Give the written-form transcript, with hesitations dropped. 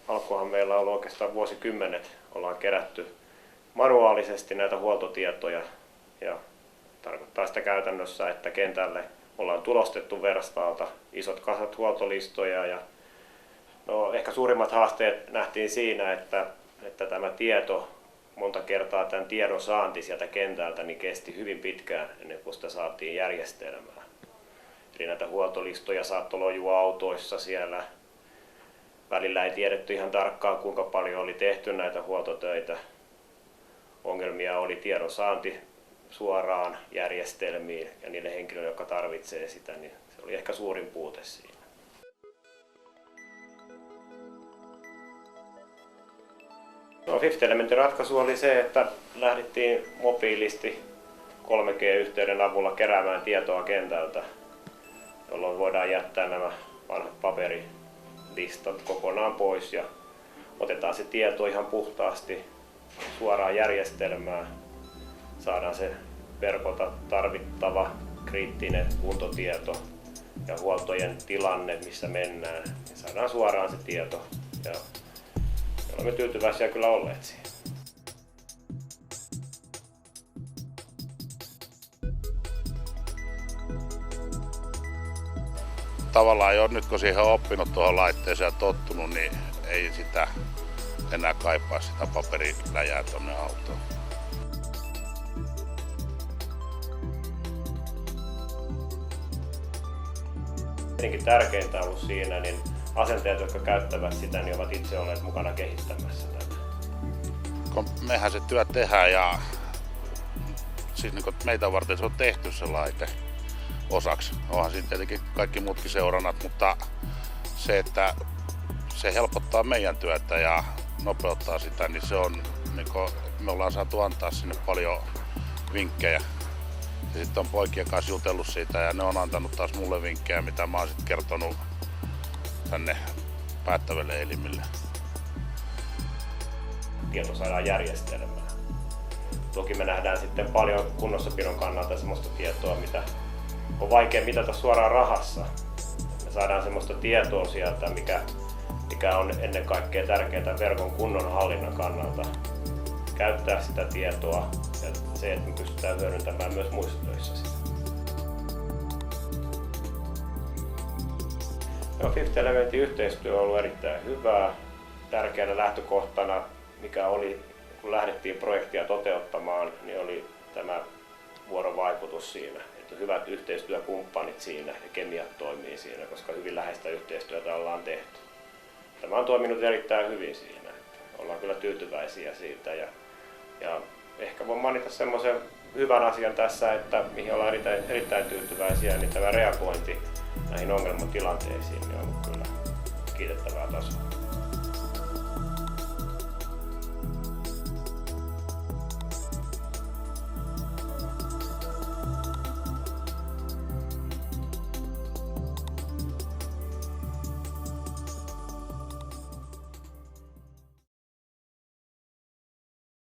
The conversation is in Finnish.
alkuhan meillä on ollut oikeastaan vuosikymmenet. Ollaan kerätty manuaalisesti näitä huoltotietoja ja tarkoittaa sitä käytännössä, että kentälle ollaan tulostettu verstaalta isot kasat huoltolistoja ja ehkä suurimmat haasteet nähtiin siinä, että tämä tieto, monta kertaa tämän tiedon saanti sieltä kentältä niin kesti hyvin pitkään ennen kuin sitä saatiin järjestelmään. Eli näitä huoltolistoja saattoi lojua autoissa siellä. Välillä ei tiedetty ihan tarkkaan, kuinka paljon oli tehty näitä huoltotöitä. Ongelmia oli tiedon saanti suoraan järjestelmiin ja niille henkilöille, jotka tarvitsee sitä, niin se oli ehkä suurin puute siinä. Fifth Elementin ratkaisu oli se, että lähdettiin mobiilisti 3G-yhteyden avulla keräämään tietoa kentältä, jolloin voidaan jättää nämä vanhat paperilistat kokonaan pois ja otetaan se tieto ihan puhtaasti suoraan järjestelmään. Saadaan se verkolta tarvittava kriittinen kuntotieto ja huoltojen tilanne, missä mennään. Ja saadaan suoraan se tieto ja olemme tyytyväisiä kyllä olleet siihen. Tavallaan jo nyt kun siihen on oppinut tuohon laitteeseen ja tottunut, niin ei sitä enää kaipaa sitä paperiläjää tuonne autoon. Tietenkin tärkeintä on ollut siinä, niin asenteet, jotka käyttävät sitä, niin ovat itse olleet mukana kehittämässä tätä. Kun mehän se työ tehdään ja siis niin meitä varten se on tehty se laite osaksi. Onhan siinä tietenkin kaikki muutkin seurannat, mutta se, että se helpottaa meidän työtä ja nopeuttaa sitä, niin se on, niin me ollaan saatu antaa sinne paljon vinkkejä. Ja sitten on poikien kanssa jutellut siitä ja ne on antanut taas mulle vinkkejä, mitä mä oon sitten kertonut tänne päättäville elimille. Tieto saadaan järjestelmään. Toki me nähdään sitten paljon kunnossapidon kannalta sellaista tietoa, mitä on vaikea mitata suoraan rahassa. Me saadaan sellaista tietoa sieltä, mikä on ennen kaikkea tärkeää verkon kunnon hallinnan kannalta. Käyttää sitä tietoa ja se, että me pystytään hyödyntämään myös muissa töissä sitä. Fifth Elementin yhteistyö on ollut erittäin hyvää. Tärkeänä lähtökohtana, mikä oli, kun lähdettiin projektia toteuttamaan, niin oli tämä vuorovaikutus siinä. Että hyvät yhteistyökumppanit siinä ja kemiat toimii siinä, koska hyvin läheistä yhteistyötä ollaan tehty. Tämä on toiminut erittäin hyvin siinä. Ollaan kyllä tyytyväisiä siitä ja ehkä voin mainita semmoisen hyvän asian tässä, että mihin ollaan erittäin tyytyväisiä, niin tämä reagointi näihin ongelmatilanteisiin niin on ollut kyllä kiitettävää tasoa.